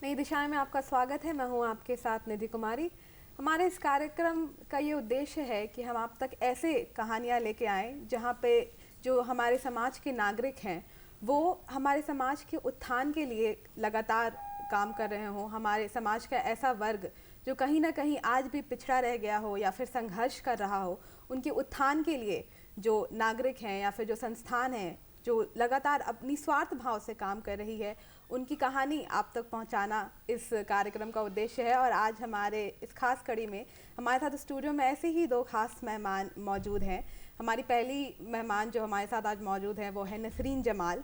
नई दिशाएं में आपका स्वागत है। मैं हूं आपके साथ निधि कुमारी। हमारे इस कार्यक्रम का ये उद्देश्य है कि हम आप तक ऐसे कहानियां लेके आएं जहां पे जो हमारे समाज के नागरिक हैं वो हमारे समाज के उत्थान के लिए लगातार काम कर रहे हों। हमारे समाज का ऐसा वर्ग जो कहीं ना कहीं आज भी पिछड़ा रह गया हो या फिर संघर्ष कर रहा हो, उनके उत्थान के लिए जो नागरिक हैं या फिर जो संस्थान हैं जो लगातार अपनी स्वार्थ भाव से काम कर रही है, उनकी कहानी आप तक पहुंचाना इस कार्यक्रम का उद्देश्य है। और आज हमारे इस खास कड़ी में हमारे साथ स्टूडियो में ऐसे ही दो खास मेहमान मौजूद हैं। हमारी पहली मेहमान जो हमारे साथ आज मौजूद है वो है नसरीन जमाल।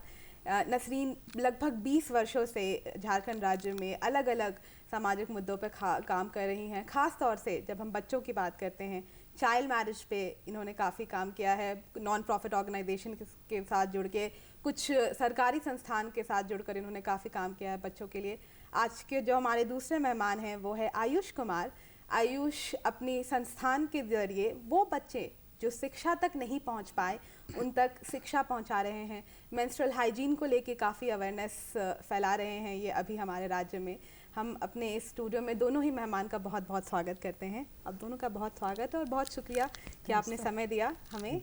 नसरीन लगभग 20 वर्षों से झारखंड राज्य में अलग अलग सामाजिक मुद्दों पर काम कर रही हैं। ख़ास तौर से जब हम बच्चों की बात करते हैं, चाइल्ड मैरिज पे इन्होंने काफ़ी काम किया है। नॉन प्रॉफिट ऑर्गेनाइजेशन के साथ जुड़ के, कुछ सरकारी संस्थान के साथ जुड़कर इन्होंने काफ़ी काम किया है बच्चों के लिए। आज के जो हमारे दूसरे मेहमान हैं वो है आयुष कुमार। आयुष अपनी संस्थान के जरिए वो बच्चे जो शिक्षा तक नहीं पहुंच पाए उन तक शिक्षा पहुंचा रहे हैं। मेंस्ट्रुअल हाइजीन को लेके काफ़ी अवेयरनेस फैला रहे हैं ये अभी हमारे राज्य में। हम अपने इस स्टूडियो में दोनों ही मेहमान का बहुत बहुत स्वागत करते हैं। अब दोनों का बहुत स्वागत और बहुत शुक्रिया कि आपने समय दिया हमें।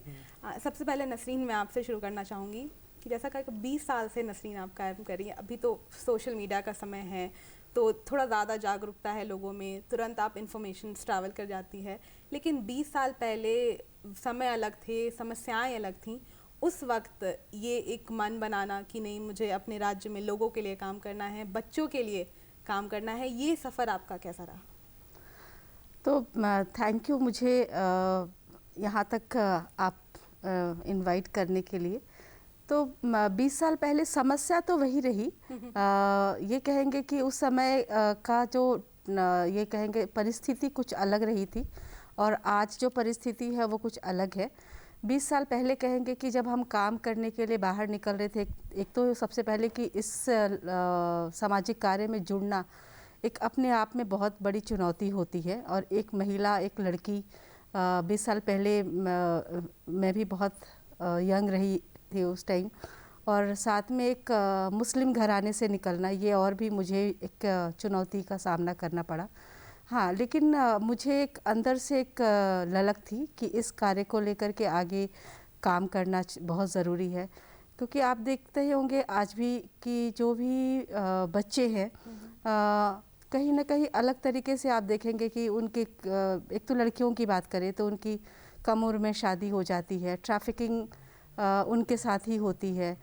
सबसे पहले नसरीन, मैं आपसे शुरू करना चाहूँगी कि जैसा कि 20 साल से नसरीन आप काम कर रही हैं। अभी तो सोशल मीडिया का समय है तो थोड़ा ज़्यादा जागरूकता है लोगों में, तुरंत आप इन्फॉर्मेशन ट्रैवल कर जाती है। लेकिन 20 साल पहले समय अलग थे, समस्याएं अलग थीं। उस वक्त ये एक मन बनाना कि नहीं, मुझे अपने राज्य में लोगों के लिए काम करना है, बच्चों के लिए काम करना है, ये सफ़र आपका कैसा रहा? तो थैंक यू मुझे यहाँ तक आप इनवाइट करने के लिए। तो 20 साल पहले समस्या तो वही रही। ये कहेंगे कि उस समय का जो ये कहेंगे परिस्थिति कुछ अलग रही थी और आज जो परिस्थिति है वो कुछ अलग है। 20 साल पहले कहेंगे कि जब हम काम करने के लिए बाहर निकल रहे थे, एक तो सबसे पहले कि इस सामाजिक कार्य में जुड़ना एक अपने आप में बहुत बड़ी चुनौती होती है। और एक महिला, एक लड़की 20 साल पहले मैं भी बहुत यंग रही थी उस टाइम, और साथ में एक मुस्लिम घराने से निकलना, ये और भी मुझे एक चुनौती का सामना करना पड़ा। हाँ, लेकिन मुझे एक अंदर से एक ललक थी कि इस कार्य को लेकर के आगे काम करना बहुत ज़रूरी है। क्योंकि आप देखते ही होंगे आज भी कि जो भी बच्चे हैं कहीं ना कहीं अलग तरीके से आप देखेंगे कि उनके एक तो लड़कियों की बात करें तो उनकी कम उम्र में शादी हो जाती है, ट्रैफिकिंग उनके साथ ही होती है।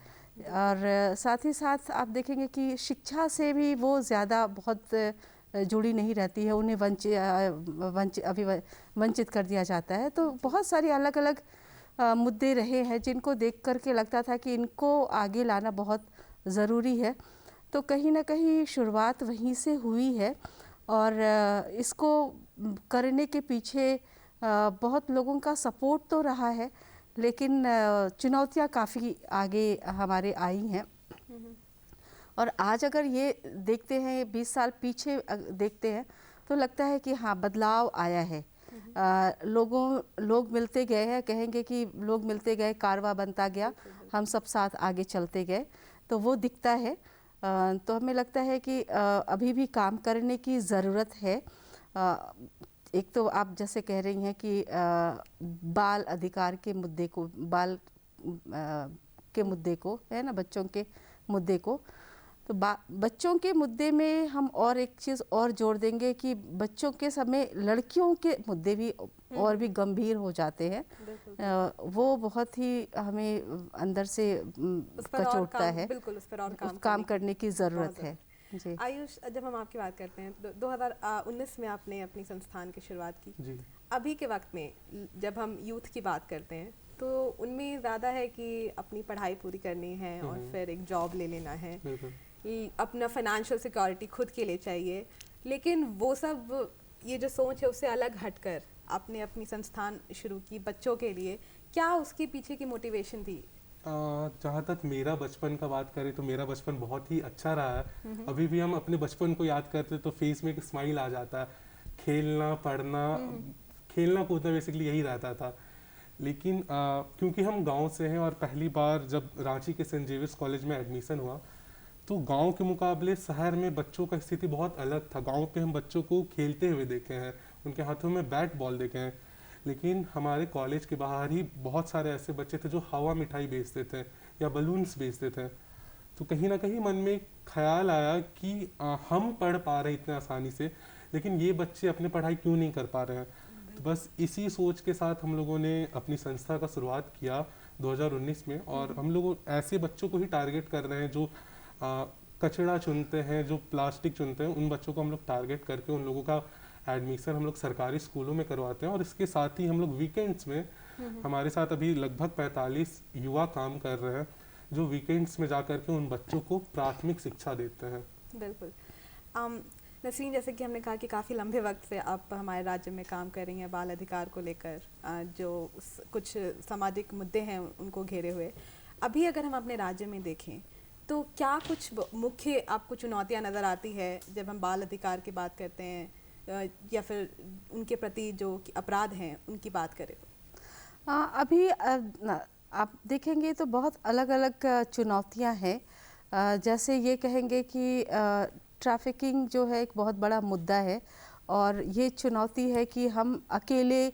और साथ ही साथ आप देखेंगे कि शिक्षा से भी वो ज़्यादा बहुत जुड़ी नहीं रहती है, उन्हें वंचित कर दिया जाता है। तो बहुत सारी अलग अलग मुद्दे रहे हैं जिनको देख कर के लगता था कि इनको आगे लाना बहुत ज़रूरी है। तो कहीं ना कहीं शुरुआत वहीं से हुई है और इसको करने के पीछे बहुत लोगों का सपोर्ट तो रहा है, लेकिन चुनौतियां काफ़ी आगे हमारे आई हैं। और आज अगर ये देखते हैं, 20 साल पीछे देखते हैं तो लगता है कि हाँ, बदलाव आया है। लोग मिलते गए हैं, कहेंगे कि लोग मिलते गए, कारवां बनता गया, हम सब साथ आगे चलते गए, तो वो दिखता है। तो हमें लगता है कि अभी भी काम करने की ज़रूरत है। एक तो आप जैसे कह रही हैं कि बाल अधिकार के मुद्दे को, बाल के मुद्दे को, है ना, बच्चों के मुद्दे को, तो बच्चों के मुद्दे में हम और एक चीज़ और जोड़ देंगे कि बच्चों के समय लड़कियों के मुद्दे भी और भी गंभीर हो जाते हैं। वो बहुत ही हमें अंदर से कचोटता है। बिल्कुल, उस पर और काम करने की ज़रूरत है जी। आयुष, जब हम आपकी बात करते हैं 2019 में आपने अपनी संस्थान की शुरुआत की जी। अभी के वक्त में जब हम यूथ की बात करते हैं तो उनमें ज़्यादा है कि अपनी पढ़ाई पूरी करनी है और फिर एक जॉब ले लेना है, अपना फाइनेंशियल सिक्योरिटी खुद के लिए चाहिए। लेकिन वो सब, ये जो सोच है उससे अलग हटकर आपने अपनी संस्थान शुरू की बच्चों के लिए। क्या उसके पीछे की मोटिवेशन थी? जहाँ तक मेरा बचपन का बात करें तो मेरा बचपन बहुत ही अच्छा रहा है। अभी भी हम अपने बचपन को याद करते तो फेस में एक स्माइल आ जाता है। खेलना, पढ़ना, खेलना कूदना बेसिकली यही रहता था। लेकिन क्योंकि हम गांव से हैं और पहली बार जब रांची के सेंट जेवियर्स कॉलेज में एडमिशन हुआ तो गांव के मुकाबले शहर में बच्चों का स्थिति बहुत अलग था। गांव पे हम बच्चों को खेलते हुए देखे हैं, उनके हाथों में बैट बॉल देखे हैं, लेकिन हमारे कॉलेज के बाहर ही बहुत सारे ऐसे बच्चे थे जो हवा मिठाई बेचते थे या बलून्स बेचते थे। तो कहीं ना कहीं मन में ख्याल आया कि हम पढ़ पा रहे हैं इतने आसानी से, लेकिन ये बच्चे अपनी पढ़ाई क्यों नहीं कर पा रहे हैं। तो बस इसी सोच के साथ हम लोगों ने अपनी संस्था का शुरुआत किया 2019 में, और हम लोग ऐसे बच्चों को ही टारगेट कर रहे हैं जो कचरा चुनते हैं, जो प्लास्टिक चुनते हैं, उन बच्चों को हम लोग टारगेट करके उन लोगों का एडमिशन हम लोग सरकारी स्कूलों में करवाते हैं। और इसके साथ ही हम लोग वीकेंड्स में, हमारे साथ अभी लगभग 45 युवा काम कर रहे हैं जो वीकेंड्स में जा करके उन बच्चों को प्राथमिक शिक्षा देते हैं। बिल्कुल। नसरीन, जैसे कि हमने कहा कि काफ़ी लंबे वक्त से आप हमारे राज्य में काम कर रही हैं बाल अधिकार को लेकर, जो कुछ सामाजिक मुद्दे हैं उनको घेरे हुए। अभी अगर हम अपने राज्य में देखें तो क्या कुछ मुख्य आपको चुनौतियां नज़र आती है जब हम बाल अधिकार की बात करते हैं, या फिर उनके प्रति जो अपराध हैं उनकी बात करें तो? अभी आप देखेंगे तो बहुत अलग अलग चुनौतियां हैं। जैसे ये कहेंगे कि ट्रैफिकिंग जो है एक बहुत बड़ा मुद्दा है, और ये चुनौती है कि हम अकेले,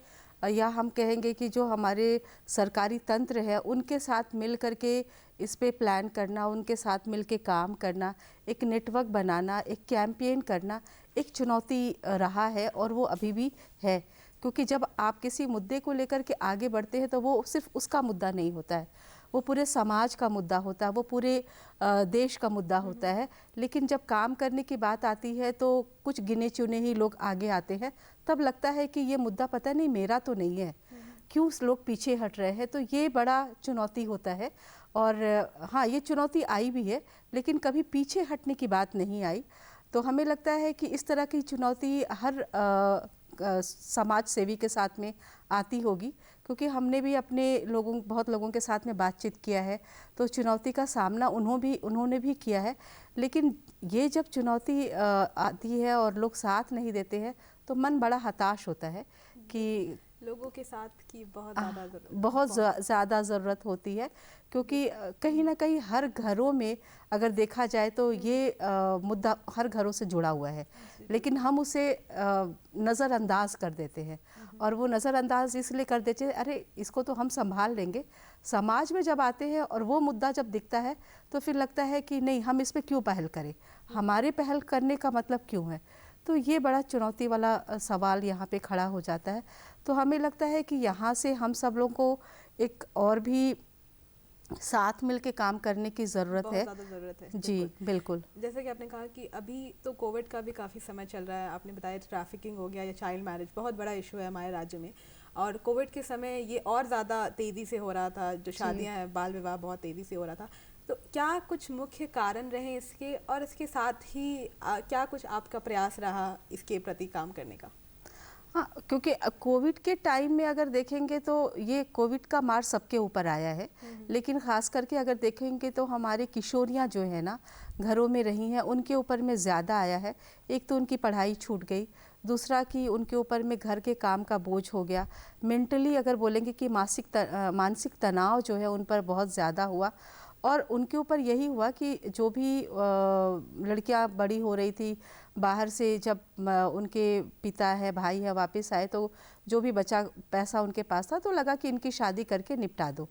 या हम कहेंगे कि जो हमारे सरकारी तंत्र है उनके साथ मिल करके इस पे प्लान करना, उनके साथ मिल के काम करना, एक नेटवर्क बनाना, एक कैंपेन करना एक चुनौती रहा है, और वो अभी भी है। क्योंकि जब आप किसी मुद्दे को लेकर के आगे बढ़ते हैं तो वो सिर्फ उसका मुद्दा नहीं होता है, वो पूरे समाज का मुद्दा होता है, वो पूरे देश का मुद्दा होता है। लेकिन जब काम करने की बात आती है तो कुछ गिने चुने ही लोग आगे आते हैं, तब लगता है कि ये मुद्दा पता नहीं मेरा तो नहीं है, क्यों लोग पीछे हट रहे हैं। तो ये बड़ा चुनौती होता है। और हाँ, ये चुनौती आई भी है, लेकिन कभी पीछे हटने की बात नहीं आई। तो हमें लगता है कि इस तरह की चुनौती हर समाज सेवी के साथ में आती होगी, क्योंकि हमने भी अपने बहुत लोगों के साथ में बातचीत किया है, तो चुनौती का सामना उन्होंने भी किया है। लेकिन ये जब चुनौती आती है और लोग साथ नहीं देते हैं तो मन बड़ा हताश होता है कि लोगों के साथ की बहुत ज़्यादा ज़रूरत होती है। क्योंकि कहीं ना कहीं हर घरों में अगर देखा जाए तो ये मुद्दा हर घरों से जुड़ा हुआ है, लेकिन हम उसे नज़रअंदाज कर देते हैं। और वो नज़रअंदाज इसलिए कर देते हैं, अरे इसको तो हम संभाल लेंगे। समाज में जब आते हैं और वो मुद्दा जब दिखता है तो फिर लगता है कि नहीं, हम इस पे क्यों पहल करें, हमारे पहल करने का मतलब क्यों है। तो ये बड़ा चुनौती वाला सवाल यहाँ पे खड़ा हो जाता है। तो हमें लगता है कि यहाँ से हम सब लोगों को एक और भी साथ मिल के काम करने की ज़रूरत है। ज़्यादा ज़रूरत है जी बिल्कुल। जैसे कि आपने कहा कि अभी तो कोविड का भी काफ़ी समय चल रहा है, आपने बताया ट्रैफिकिंग हो गया या चाइल्ड मैरिज बहुत बड़ा इशू है हमारे राज्य में, और कोविड के समय ये और ज़्यादा तेज़ी से हो रहा था, जो शादियाँ हैं बाल विवाह बहुत तेज़ी से हो रहा था। तो क्या कुछ मुख्य कारण रहे इसके, और इसके साथ ही क्या कुछ आपका प्रयास रहा इसके प्रति काम करने का? हाँ, क्योंकि कोविड के टाइम में अगर देखेंगे तो ये कोविड का मार सबके ऊपर आया है, लेकिन ख़ास करके अगर देखेंगे तो हमारे किशोरियाँ जो है ना घरों में रही हैं, उनके ऊपर में ज़्यादा आया है। एक तो उनकी पढ़ाई छूट गई, दूसरा कि उनके ऊपर में घर के काम का बोझ हो गया। मेंटली अगर बोलेंगे कि मानसिक तनाव जो है उन पर बहुत ज़्यादा हुआ, और उनके ऊपर यही हुआ कि जो भी लड़कियां बड़ी हो रही थी बाहर से, जब उनके पिता है भाई है वापस आए तो जो भी बचा पैसा उनके पास था तो लगा कि इनकी शादी करके निपटा दो।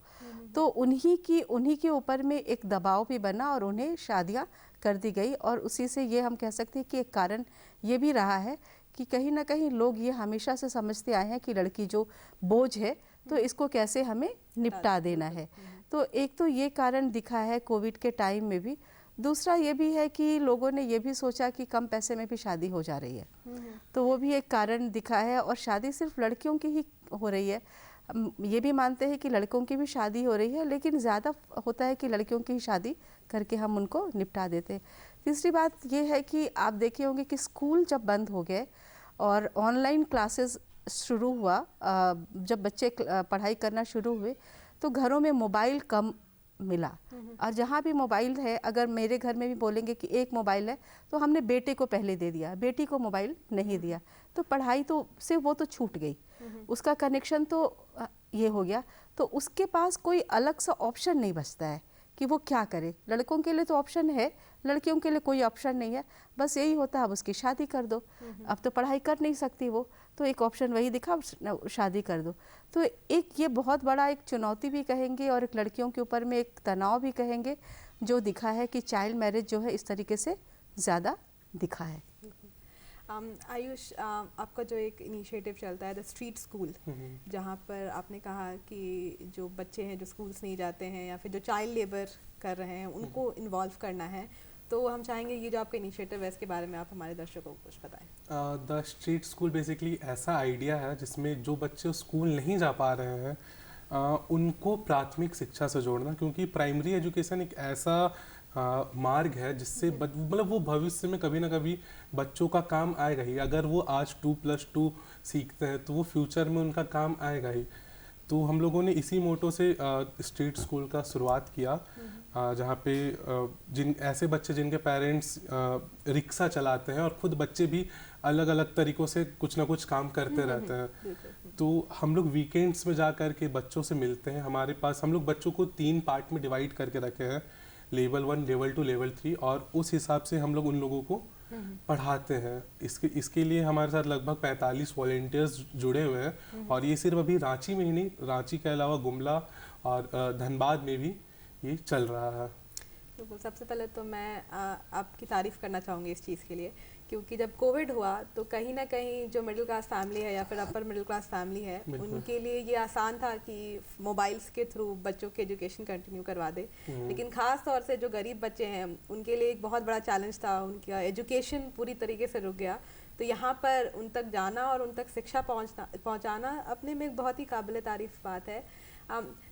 तो उन्हीं के ऊपर में एक दबाव भी बना और उन्हें शादियां कर दी गई। और उसी से ये हम कह सकते हैं कि एक कारण ये भी रहा है कि कहीं ना कहीं लोग ये हमेशा से समझते आए हैं कि लड़की जो बोझ है तो इसको कैसे हमें निपटा देना है। तो एक तो ये कारण दिखा है कोविड के टाइम में भी। दूसरा ये भी है कि लोगों ने ये भी सोचा कि कम पैसे में भी शादी हो जा रही है, तो वो भी एक कारण दिखा है। और शादी सिर्फ लड़कियों की ही हो रही है, ये भी मानते हैं कि लड़कों की भी शादी हो रही है, लेकिन ज़्यादा होता है कि लड़कियों की ही शादी करके हम उनको निपटा देते हैं। तीसरी बात ये है कि आप देखे होंगे कि स्कूल जब बंद हो गए और ऑनलाइन क्लासेस शुरू हुआ, जब बच्चे पढ़ाई करना शुरू हुए तो घरों में मोबाइल कम मिला। और जहाँ भी मोबाइल है, अगर मेरे घर में भी बोलेंगे कि एक मोबाइल है तो हमने बेटे को पहले दे दिया, बेटी को मोबाइल नहीं दिया, तो पढ़ाई तो से वो तो छूट गई, उसका कनेक्शन तो ये हो गया। तो उसके पास कोई अलग सा ऑप्शन नहीं बचता है कि वो क्या करे। लड़कों के लिए तो ऑप्शन है, लड़कियों के लिए कोई ऑप्शन नहीं है, बस यही होता है अब उसकी शादी कर दो, अब तो पढ़ाई कर नहीं सकती वो, तो एक ऑप्शन वही दिखा, शादी कर दो। तो एक ये बहुत बड़ा एक चुनौती भी कहेंगे और एक लड़कियों के ऊपर में एक तनाव भी कहेंगे जो दिखा है कि चाइल्ड मैरिज जो है इस तरीके से ज़्यादा दिखा है। आयुष, आपका जो एक इनिशिएटिव चलता है द स्ट्रीट स्कूल, जहाँ पर आपने कहा कि जो बच्चे हैं जो स्कूल्स नहीं जाते हैं या फिर जो चाइल्ड लेबर कर रहे हैं उनको इन्वॉल्व करना है, तो हम चाहेंगे ये जो आपका इनिशिएटिव है इसके बारे में आप हमारे दर्शकों को कुछ बताएं। द स्ट्रीट स्कूल बेसिकली ऐसा आइडिया है जिसमें जो बच्चे स्कूल नहीं जा पा रहे हैं उनको प्राथमिक शिक्षा से जोड़ना, क्योंकि प्राइमरी एजुकेशन एक ऐसा मार्ग है जिससे मतलब वो भविष्य में कभी ना कभी बच्चों का काम आएगा ही। अगर वो आज 2+2 सीखते हैं तो वो फ्यूचर में उनका काम आएगा ही। तो हम लोगों ने इसी मोटो से स्ट्रीट स्कूल का शुरुआत किया, जहाँ पे जिन ऐसे बच्चे जिनके पेरेंट्स रिक्शा चलाते हैं और खुद बच्चे भी अलग अलग तरीक़ों से कुछ ना कुछ काम करते रहते हैं, तो हम लोग वीकेंड्स में जा कर के बच्चों से मिलते हैं। हमारे पास हम लोग बच्चों को 3 पार्ट में डिवाइड करके रखे हैं, लेवल 1, लेवल 2, लेवल 3, और उस हिसाब से हम लोग उन लोगों को पढ़ाते हैं। इसके लिए हमारे साथ लगभग 45 वॉलेंटियर्स जुड़े हुए हैं, और ये सिर्फ अभी रांची में ही नहीं, रांची के अलावा गुमला और धनबाद में भी ये चल रहा है। तो सबसे पहले तो मैं आपकी तारीफ़ करना चाहूँगी इस चीज़ के लिए, क्योंकि जब कोविड हुआ तो कहीं ना कहीं जो मिडिल क्लास फैमिली है या फिर अपर मिडिल क्लास फैमिली है उनके लिए ये आसान था कि मोबाइल्स के थ्रू बच्चों के एजुकेशन कंटिन्यू करवा दे, लेकिन ख़ास तौर से जो गरीब बच्चे हैं उनके लिए एक बहुत बड़ा चैलेंज था, उनका एजुकेशन पूरी तरीके से रुक गया। तो यहाँ पर उन तक जाना और उन तक शिक्षा पहुँचाना अपने में एक बहुत ही काबिल तारीफ़ बात है।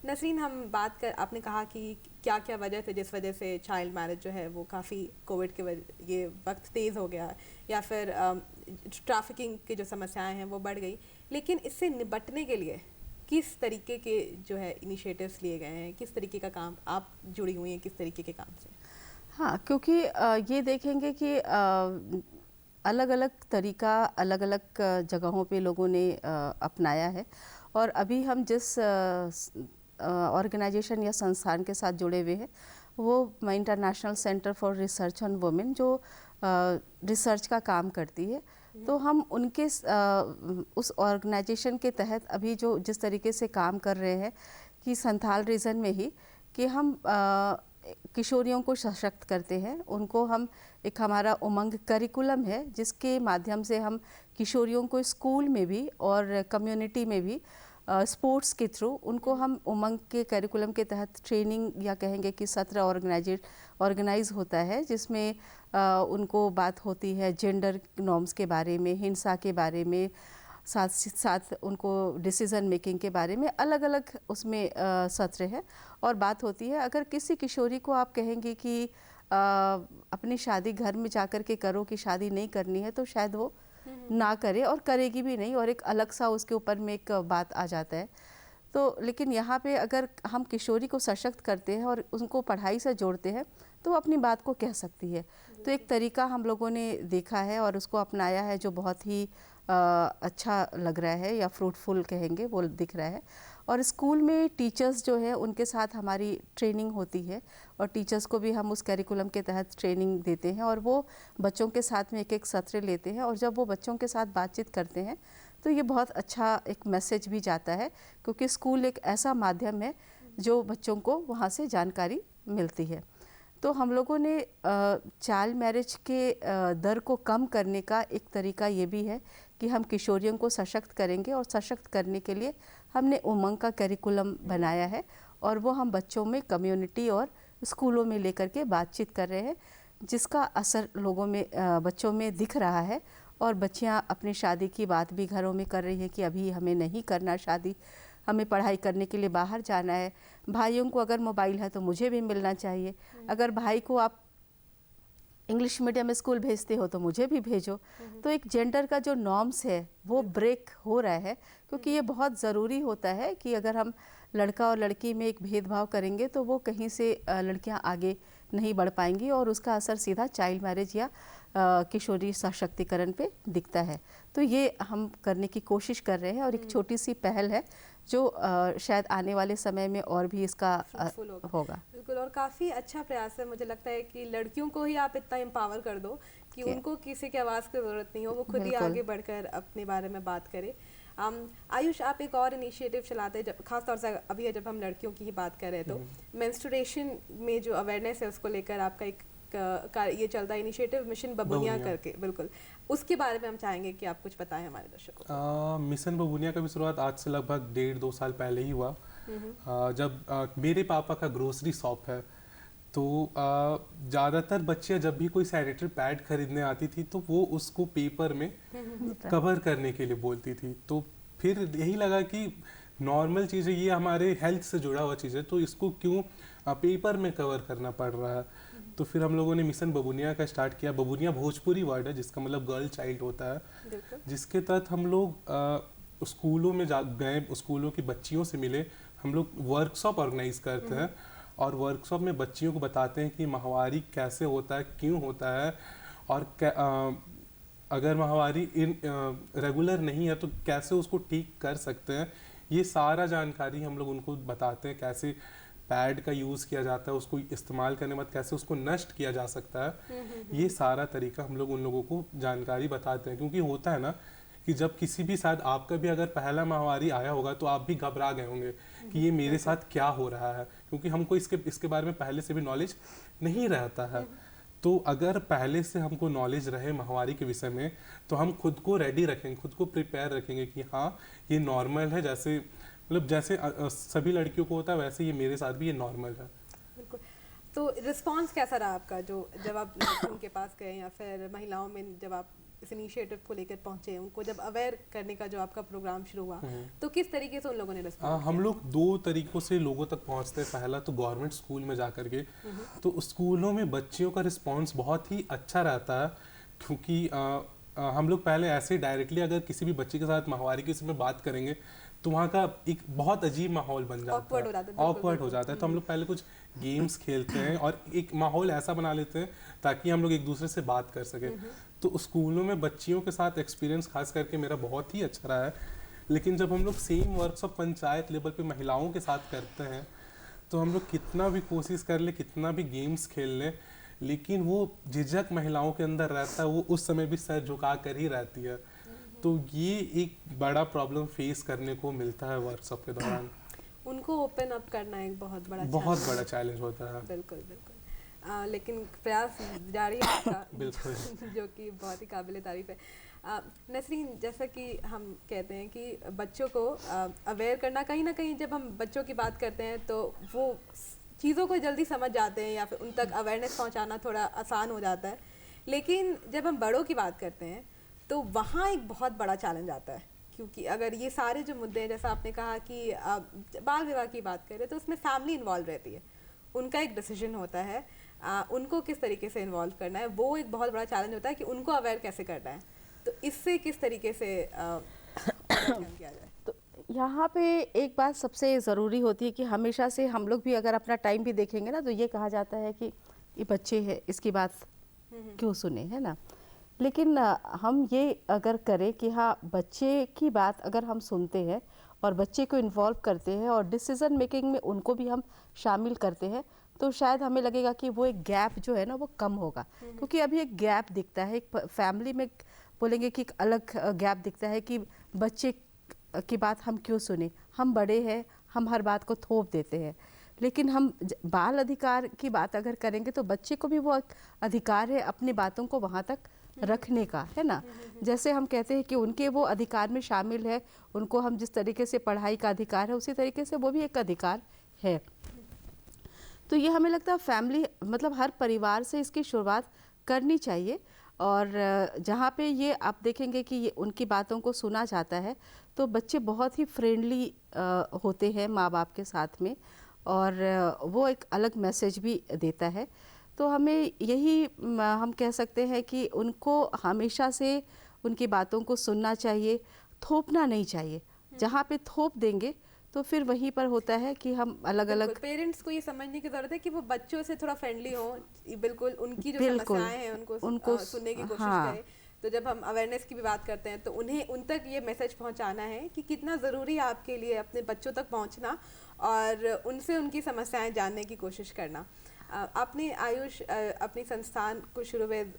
नसरीन, हम बात कर, आपने कहा कि क्या क्या वजह थे जिस वजह से चाइल्ड मैरिज जो है वो काफ़ी कोविड के ये वक्त तेज़ हो गया, या फिर ट्रैफिकिंग की जो समस्याएं हैं वो बढ़ गई, लेकिन इससे निपटने के लिए किस तरीके के जो है इनिशिएटिव्स लिए गए हैं, किस तरीके का काम आप जुड़ी हुई हैं, किस तरीके के काम से? हाँ, क्योंकि ये देखेंगे कि अलग अलग तरीका अलग अलग जगहों पे लोगों ने अपनाया है, और अभी हम जिस ऑर्गेनाइजेशन या संस्थान के साथ जुड़े हुए हैं वो international centre for research on women, जो रिसर्च का काम करती है। तो हम उनके उस ऑर्गेनाइजेशन के तहत अभी जो जिस तरीके से काम कर रहे हैं कि संथाल रीजन में ही कि हम किशोरियों को सशक्त करते हैं, उनको हम एक हमारा उमंग करिकुलम है जिसके माध्यम से हम किशोरियों को स्कूल में भी और कम्युनिटी में भी स्पोर्ट्स के थ्रू उनको हम उमंग के करिकुलम के तहत ट्रेनिंग या कहेंगे कि सत्र ऑर्गेनाइज होता है, जिसमें उनको बात होती है जेंडर नॉर्म्स के बारे में, हिंसा के बारे में, साथ साथ उनको डिसीज़न मेकिंग के बारे में अलग अलग उसमें सत्र है और बात होती है। अगर किसी किशोरी को आप कहेंगे कि अपनी शादी घर में जाकर के करो, कि शादी नहीं करनी है, तो शायद वो ना करे और करेगी भी नहीं, और एक अलग सा उसके ऊपर में एक बात आ जाता है। तो लेकिन यहाँ पे अगर हम किशोरी को सशक्त करते हैं और उनको पढ़ाई से जोड़ते हैं तो वो अपनी बात को कह सकती है। तो एक तरीका हम लोगों ने देखा है और उसको अपनाया है जो बहुत ही अच्छा लग रहा है या फ्रूटफुल कहेंगे वो दिख रहा है। और स्कूल में टीचर्स जो है उनके साथ हमारी ट्रेनिंग होती है और टीचर्स को भी हम उस करिकुलम के तहत ट्रेनिंग देते हैं और वो बच्चों के साथ में एक एक सत्र लेते हैं, और जब वो बच्चों के साथ बातचीत करते हैं तो ये बहुत अच्छा एक मैसेज भी जाता है, क्योंकि स्कूल एक ऐसा माध्यम है जो बच्चों को वहाँ से जानकारी मिलती है। तो हम लोगों ने चाइल्ड मैरिज के दर को कम करने का एक तरीका ये भी है कि हम किशोरियों को सशक्त करेंगे, और सशक्त करने के लिए हमने उमंग का करिकुलम बनाया है और वो हम बच्चों में, कम्युनिटी और स्कूलों में लेकर के बातचीत कर रहे हैं, जिसका असर लोगों में, बच्चों में दिख रहा है। और बच्चियां अपनी शादी की बात भी घरों में कर रही हैं कि अभी हमें नहीं करना शादी, हमें पढ़ाई करने के लिए बाहर जाना है। भाइयों को अगर मोबाइल है तो मुझे भी मिलना चाहिए, अगर भाई को आप इंग्लिश मीडियम स्कूल भेजते हो तो मुझे भी भेजो। तो एक जेंडर का जो नॉर्म्स है वो ब्रेक हो रहा है, क्योंकि ये बहुत ज़रूरी होता है कि अगर हम लड़का और लड़की में एक भेदभाव करेंगे तो वो कहीं से लड़कियां आगे नहीं बढ़ पाएंगी और उसका असर सीधा चाइल्ड मैरिज या किशोरी सशक्तिकरण पे दिखता है। तो ये हम करने की कोशिश कर रहे हैं और एक छोटी सी पहल है जो शायद आने वाले समय में और भी इसका Fruitful होगा। बिल्कुल, और काफ़ी अच्छा प्रयास है। मुझे लगता है कि लड़कियों को ही आप इतना एम्पावर कर दो कि उनको किसी की आवाज़ की ज़रूरत नहीं हो, वो खुद ही बिल्कुल। आगे बढ़कर अपने बारे में बात करे। आयुष, आप एक और इनिशिएटिव चलाते हैं, जब खास तौर से अभी जब हम लड़कियों की ही बात कर रहे हैं, तो मेंस्ट्रुएशन में जो अवेयरनेस है उसको लेकर आपका एक ये चलता है इनिशिएटिव मिशन बबुनिया करके। बिल्कुल, उसके बारे में हम चाहेंगे कि आप कुछ बताएं हमारे दर्शकों को। मिशन बबुनिया का भी शुरुआत आज से लगभग 1.5-2 साल पहले ही हुआ। जब मेरे पापा का ग्रोसरी शॉप है, तो ज़्यादातर बच्चियाँ जब भी कोई सैनिटरी पैड खरीदने आती थी तो वो उसको पेपर में कवर करने के लिए बोलती थी। तो फिर यही लगा कि नॉर्मल चीज़ें, ये हमारे हेल्थ से जुड़ा हुआ चीज़ है, तो इसको क्यों पेपर में कवर करना पड़ रहा है। तो फिर हम लोगों ने मिशन बबुनिया का स्टार्ट किया। बबुनिया भोजपुरी वर्ड है जिसका मतलब गर्ल चाइल्ड होता है, जिसके तहत हम लोग स्कूलों में गए, स्कूलों की बच्चियों से मिले, हम लोग वर्कशॉप ऑर्गेनाइज करते हैं और वर्कशॉप में बच्चियों को बताते हैं कि माहवारी कैसे होता है, क्यों होता है, और अगर माहवारी रेगुलर नहीं है तो कैसे उसको ठीक कर सकते हैं। ये सारा जानकारी हम लोग उनको बताते हैं, कैसे पैड का यूज़ किया जाता है, उसको इस्तेमाल करने के बाद कैसे उसको नष्ट किया जा सकता है। ये सारा तरीका हम लोग उन लोगों को जानकारी बताते हैं, क्योंकि होता है ना कि जब किसी भी साथ आपका भी अगर पहला माहवारी आया होगा तो आप भी घबरा गए होंगे कि ये मेरे साथ क्या हो रहा है, क्योंकि हमको इसके बारे में पहले से भी नॉलेज नहीं रहता है। तो अगर पहले से हमको नॉलेज रहे माहवारी के विषय में तो हम खुद को रेडी रखेंगे, खुद को प्रिपेयर रखेंगे कि हाँ ये नॉर्मल है, जैसे मतलब जैसे सभी लड़कियों को होता है वैसे ये मेरे साथ भी ये नॉर्मल है। बिल्कुल। तो रिस्पांस कैसा रहा आपका, जो जब आप लड़कियों के पास गए या फिर महिलाओं में जब आप इस इनिशिएटिव को लेकर पहुंचे, उनको जब अवेयर करने का जो आपका प्रोग्राम शुरू हुआ, तो किस तरीके से उन लोगों ने रिस्पॉन्ड किया? हम लोग 2 तरीकों से लोगों तक पहुंचते हैं। पहला तो गवर्नमेंट स्कूल में जा करके, तो स्कूलों में बच्चियों का रिस्पांस बहुत ही अच्छा रहता है, क्योंकि हम लोग पहले ऐसे डायरेक्टली अगर किसी भी बच्चे के साथ माहवारी के विषय में बात करेंगे तो वहाँ का एक बहुत अजीब माहौल बन जाता है, ऑकवर्ड हो जाता है। तो हम लोग पहले कुछ गेम्स खेलते हैं और एक माहौल ऐसा बना लेते हैं ताकि हम लोग एक दूसरे से बात कर सकें। तो स्कूलों में बच्चियों के साथ एक्सपीरियंस खास करके मेरा बहुत ही अच्छा रहा है। लेकिन जब हम लोग सेम वर्कशॉप पंचायत लेवल पे महिलाओं के साथ करते हैं तो हम लोग कितना भी कोशिश कर ले, कितना भी गेम्स खेल लें, लेकिन वो झिझक महिलाओं के अंदर रहता है, वो उस समय भी सर झुका कर ही रहती है। तो ये एक बड़ा प्रॉब्लम फेस करने को मिलता है वर्कशॉप के दौरान। उनको ओपन अप करना एक बहुत बड़ा चैलेंज होता है। बिल्कुल बिल्कुल। लेकिन प्रयास जारी है आपका बिल्कुल जो कि बहुत ही काबिले तारीफ है। नसरीन, जैसा कि हम कहते हैं कि बच्चों को अवेयर करना, कहीं ना कहीं जब हम बच्चों की बात करते हैं तो वो चीज़ों को जल्दी समझ जाते हैं या फिर उन तक अवेयरनेस पहुंचाना थोड़ा आसान हो जाता है। लेकिन जब हम बड़ों की बात करते हैं तो वहाँ एक बहुत बड़ा चैलेंज आता है, क्योंकि अगर ये सारे जो मुद्दे हैं, जैसा आपने कहा कि बाल विवाह की बात करें तो उसमें फैमिली इन्वॉल्व रहती है, उनका एक डिसीजन होता है, उनको किस तरीके से इन्वॉल्व करना है, वो एक बहुत बड़ा चैलेंज होता है कि उनको अवेयर कैसे करना है। तो इससे किस तरीके से किया जाए? तो यहाँ पे एक बात सबसे ज़रूरी होती है कि हमेशा से हम लोग भी अगर अपना टाइम भी देखेंगे ना तो ये कहा जाता है कि ये बच्चे हैं, इसकी बात क्यों सुने, है ना। लेकिन हम ये अगर करें कि हाँ बच्चे की बात अगर हम सुनते हैं और बच्चे को इन्वॉल्व करते हैं और डिसीज़न मेकिंग में उनको भी हम शामिल करते हैं तो शायद हमें लगेगा कि वो एक गैप जो है ना वो कम होगा। क्योंकि अभी एक गैप दिखता है, एक फैमिली में बोलेंगे कि एक अलग गैप दिखता है कि बच्चे की बात हम क्यों सुने, हम बड़े हैं, हम हर बात को थोप देते हैं। लेकिन हम बाल अधिकार की बात अगर करेंगे तो बच्चे को भी वो अधिकार है अपनी बातों को वहाँ तक रखने का, है ना। जैसे हम कहते हैं कि उनके वो अधिकार में शामिल है, उनको हम जिस तरीके से पढ़ाई का अधिकार है उसी तरीके से वो भी एक अधिकार है। तो ये हमें लगता है फैमिली मतलब हर परिवार से इसकी शुरुआत करनी चाहिए। और जहाँ पे ये आप देखेंगे कि ये उनकी बातों को सुना जाता है तो बच्चे बहुत ही फ्रेंडली होते हैं माँ बाप के साथ में, और वो एक अलग मैसेज भी देता है। तो हमें यही हम कह सकते हैं कि उनको हमेशा से उनकी बातों को सुनना चाहिए, थोपना नहीं चाहिए। जहाँ पे थोप देंगे तो फिर वहीं पर होता है कि हम अलग अलग। पेरेंट्स को ये समझने की जरूरत है कि वो बच्चों से थोड़ा फ्रेंडली हो, बिल्कुल उनकी जो समस्याएं हैं उनको सुनने की कोशिश करें, तो जब हम अवेयरनेस की भी बात करते हैं तो उन्हें उन तक ये मैसेज पहुंचाना है कि कितना ज़रूरी है आपके लिए अपने बच्चों तक पहुंचना और उनसे उनकी समस्याएं जानने की कोशिश करना। आपने आयुष अपनी संस्थान को शुरू में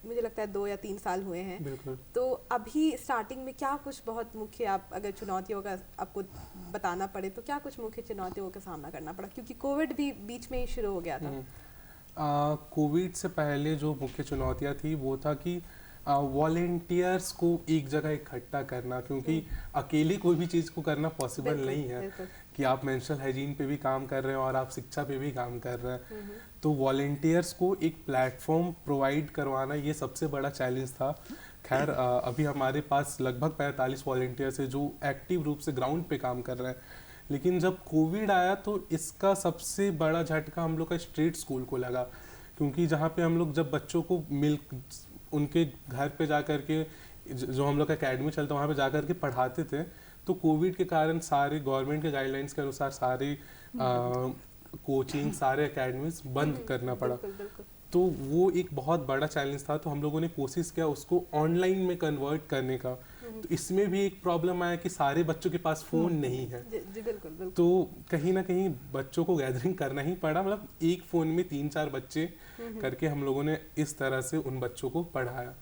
मुझे लगता है 2 या 3 साल हुए हैं। बिल्कुल। तो अभी स्टार्टिंग में क्या कुछ बहुत मुख्य आप अगर चुनौतियों का आपको बताना पड़े तो क्या कुछ मुख्य चुनौतियों का सामना करना पड़ा, क्योंकि कोविड भी बीच में ही शुरू हो गया था? कोविड से पहले जो मुख्य चुनौतियाँ थी वो था कि वॉलेंटियर्स को एक जगह इकट्ठा करना, क्योंकि अकेले कोई भी चीज़ को करना पॉसिबल नहीं है कि आप मेंस्ट्रुअल हाइजीन पे भी काम कर रहे हैं और आप शिक्षा पे भी काम कर रहे हैं। तो वॉलेंटियर्स को एक प्लेटफॉर्म प्रोवाइड करवाना ये सबसे बड़ा चैलेंज था। खैर अभी हमारे पास लगभग 45 वॉलेंटियर्स है जो एक्टिव रूप से ग्राउंड पे काम कर रहे हैं। लेकिन जब कोविड आया तो इसका सबसे बड़ा झटका हम लोग का स्ट्रीट स्कूल को लगा, क्योंकि जहाँ पे हम लोग जब बच्चों को उनके घर पे जा कर के जो हम लोग का अकेडमी चलता है वहाँ पे जा कर के पढ़ाते थे, तो कोविड के कारण सारे गवर्नमेंट के गाइडलाइंस के अनुसार सारे कोचिंग सारे एकेडमीज बंद करना पड़ा। तो वो एक बहुत बड़ा चैलेंज था। तो हम लोगों ने कोशिश किया उसको ऑनलाइन में कन्वर्ट करने का। तो इसमें भी एक प्रॉब्लम आया कि सारे बच्चों के पास फ़ोन नहीं है। जी बिल्कुल। तो कहीं ना कहीं बच्चों को गैदरिंग करना ही पड़ा, मतलब एक फ़ोन में 3-4 बच्चे करके हम लोगों ने इस तरह से उन बच्चों को पढ़ाया।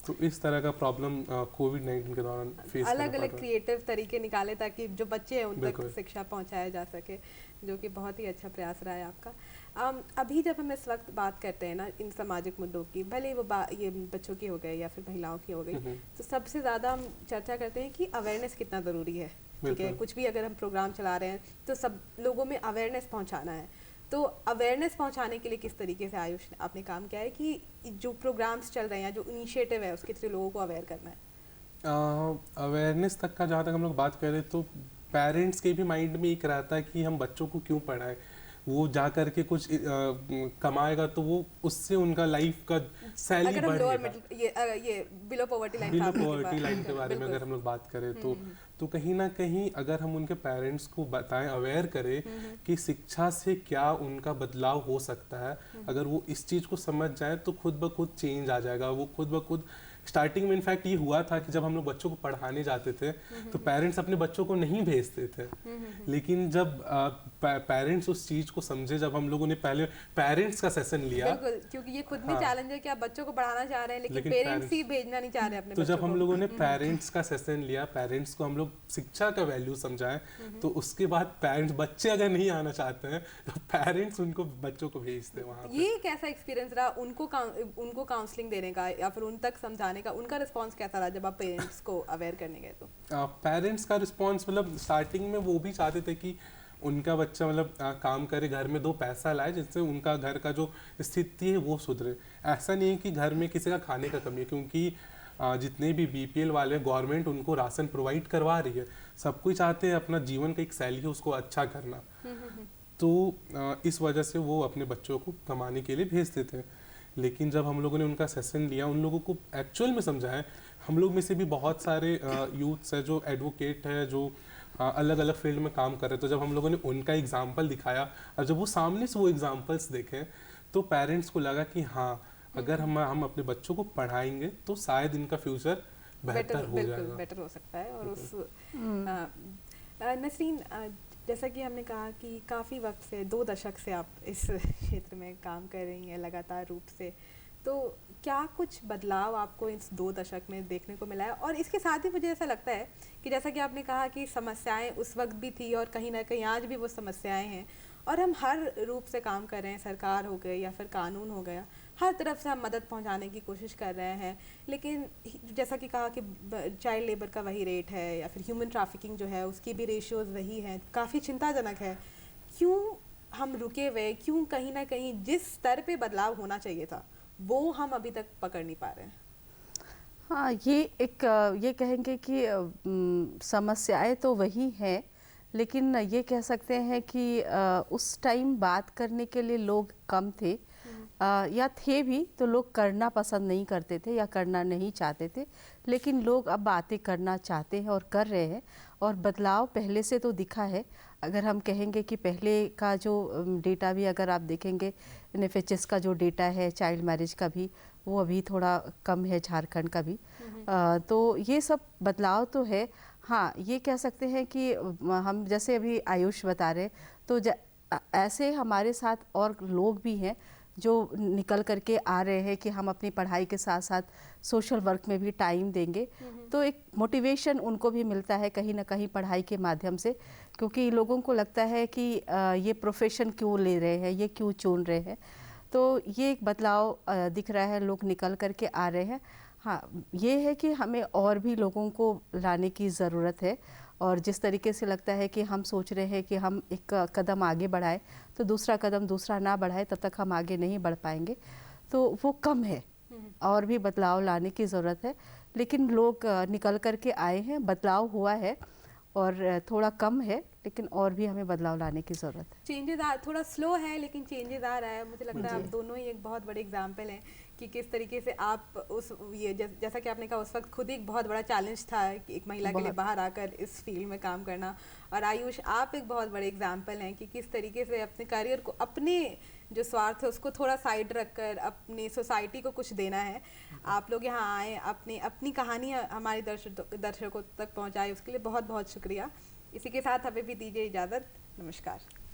तो इस तरह का प्रॉब्लम कोविड-19 के दौरान फेस अलग अलग क्रिएटिव तरीके निकाले ताकि जो बच्चे हैं उन तक शिक्षा पहुंचाया जा सके, जो कि बहुत ही अच्छा प्रयास रहा है आपका। अभी जब हम इस वक्त बात करते हैं ना इन सामाजिक मुद्दों की, भले वो ये बच्चों की हो गई या फिर महिलाओं की हो गई, तो सबसे ज़्यादा हम चर्चा करते हैं कि अवेयरनेस कितना ज़रूरी है। ठीक है, कुछ भी अगर हम प्रोग्राम चला रहे हैं तो सब लोगों में अवेयरनेस पहुँचाना है। तो अवेयरनेस पहुंचाने के लिए किस तरीके से आयुष आपने काम किया है कि जो प्रोग्राम्स चल रहे हैं, जो इनिशिएटिव है, उसके थ्रू लोगों को अवेयर करना है? अवेयरनेस तक का जहाँ तक हम लोग बात करें तो पेरेंट्स के भी माइंड में एक रहता है कि हम बच्चों को क्यों पढ़ाएं, वो जा करके कुछ कमाएगा तो वो उससे उनका लाइफ का सैलरी बढ़ेगा। ये बिलो पॉवर्टी लाइन के बारे में अगर हम लोग बात करें तो कहीं ना कहीं अगर हम उनके पेरेंट्स को बताएं, अवेयर करें कि शिक्षा से क्या उनका बदलाव हो सकता है, अगर वो इस चीज़ को समझ जाए तो खुद ब खुद चेंज आ जाएगा। वो खुद ब खुद स्टार्टिंग में इनफैक्ट ये हुआ था कि जब हम लोग बच्चों को पढ़ाने जाते थे तो पेरेंट्स अपने बच्चों को नहीं भेजते थे, लेकिन जब पेरेंट्स उस चीज़ को समझे, जब हम लोगों ने पहले पेरेंट्स का सेशन लिया, क्योंकि ये खुद भी चैलेंज है कि आप बच्चों को पढ़ाना चाह रहे हैं लेकिन पेरेंट्स ही भेजना नहीं चाह रहे अपने तो जब हम लोगों ने पेरेंट्स का सेशन लिया, पेरेंट्स को हम लोग शिक्षा का वैल्यू समझाएं, तो उसके बाद पेरेंट्स, बच्चे अगर नहीं आना चाहते हैं तो पेरेंट्स उनको बच्चों को भेजते हैं वहाँ पे। ये कैसा एक्सपीरियंस रहा उनको काउंसलिंग देने का या फिर उन तक समझाने का? उनका रिस्पांस कैसा रहा जब आप पेरेंट्स को अवेयर करने गए? तो पेरेंट्स का रिस्पांस मतलब स्टार्टिंग में वो भी चाहते थे कि उनका बच्चा मतलब काम करे, घर में 2 पैसा लाए जिससे उनका घर का जो स्थिति है वो सुधरे। ऐसा नहीं है कि घर में किसी का खाने का कमी है, क्योंकि जितने भी बीपीएल वाले गवर्नमेंट उनको राशन प्रोवाइड करवा रही है। सब कोई चाहते हैं अपना जीवन का एक शैली है उसको अच्छा करना, तो इस वजह से वो अपने बच्चों को कमाने के लिए भेजते थे। लेकिन जब हम लोगों ने उनका सेशन लिया, उन लोगों को एक्चुअल में समझाया, हम लोग में से भी बहुत सारे यूथ्स है जो एडवोकेट है, जो अलग अलग फील्ड में काम कर रहे, तो जब हम लोगों ने उनका एग्जाम्पल दिखाया और जब वो सामने से वो एग्जाम्पल्स देखे तो पेरेंट्स को लगा कि हाँ, अगर हम अपने बच्चों को पढ़ाएंगे तो शायद इनका फ्यूचर बेटर हो सकता है। और उस नसरीन, जैसा कि हमने कहा कि काफ़ी वक्त से 2 दशक से आप इस क्षेत्र में काम कर रही हैं लगातार रूप से, तो क्या कुछ बदलाव आपको इस 2 दशक में देखने को मिला है? और इसके साथ ही मुझे ऐसा लगता है कि जैसा कि आपने कहा कि समस्याएं उस वक्त भी थी और कहीं ना कहीं आज भी वो समस्याएं हैं, और हम हर रूप से काम कर रहे हैं, सरकार हो गई या फिर कानून हो गया, हर तरफ से हम मदद पहुंचाने की कोशिश कर रहे हैं, लेकिन जैसा कि कहा कि चाइल्ड लेबर का वही रेट है या फिर ह्यूमन ट्रैफिकिंग जो है उसकी भी रेशियोज़ वही हैं, काफ़ी चिंताजनक है। क्यों हम रुके हुए, क्यों कहीं ना कहीं जिस स्तर पे बदलाव होना चाहिए था वो हम अभी तक पकड़ नहीं पा रहे हैं? हाँ, ये कहेंगे कि समस्याएं तो वही हैं, लेकिन ये कह सकते हैं कि उस टाइम बात करने के लिए लोग कम थे, या थे भी तो लोग करना पसंद नहीं करते थे या करना नहीं चाहते थे, लेकिन लोग अब बातें करना चाहते हैं और कर रहे हैं और बदलाव पहले से तो दिखा है। अगर हम कहेंगे कि पहले का जो डेटा भी अगर आप देखेंगे, NFHS का जो डेटा है चाइल्ड मैरिज का भी, वो अभी थोड़ा कम है, झारखंड का भी। तो ये सब बदलाव तो है। हाँ, ये कह सकते हैं कि हम जैसे अभी आयुष बता रहे, तो ऐसे हमारे साथ और लोग भी हैं जो निकल करके आ रहे हैं कि हम अपनी पढ़ाई के साथ साथ सोशल वर्क में भी टाइम देंगे। तो एक मोटिवेशन उनको भी मिलता है कहीं ना कहीं पढ़ाई के माध्यम से, क्योंकि लोगों को लगता है कि ये प्रोफेशन क्यों ले रहे हैं, ये क्यों चुन रहे हैं। तो ये एक बदलाव दिख रहा है, लोग निकल करके आ रहे हैं। हाँ, ये है कि हमें और भी लोगों को लाने की ज़रूरत है, और जिस तरीके से लगता है कि हम सोच रहे हैं कि हम एक कदम आगे बढ़ाएं तो दूसरा कदम दूसरा ना बढ़ाए तब तक हम आगे नहीं बढ़ पाएंगे, तो वो कम है। और भी बदलाव लाने की ज़रूरत है, लेकिन लोग निकल कर के आए हैं, बदलाव हुआ है और थोड़ा कम है, लेकिन और भी हमें बदलाव लाने की ज़रूरत है। चेंजेस थोड़ा स्लो है लेकिन चेंजेस आ रहा है। मुझे लगता है आप दोनों ही एक बहुत बड़े एग्जाम्पल हैं कि किस तरीके से आप उस ये जैसा कि आपने कहा उस वक्त खुद ही एक बहुत बड़ा चैलेंज था कि एक महिला के लिए बाहर आकर इस फील्ड में काम करना। और आयुष, आप एक बहुत बड़े एग्जाम्पल हैं कि किस तरीके से अपने करियर को, अपने जो स्वार्थ है उसको थोड़ा साइड रखकर अपनी सोसाइटी को कुछ देना है। आप लोग यहाँ आए, अपनी कहानी हमारे दर्शकों तक पहुँचाए, उसके लिए बहुत बहुत शुक्रिया। इसी के साथ हमें भी दीजिए इजाज़त। नमस्कार।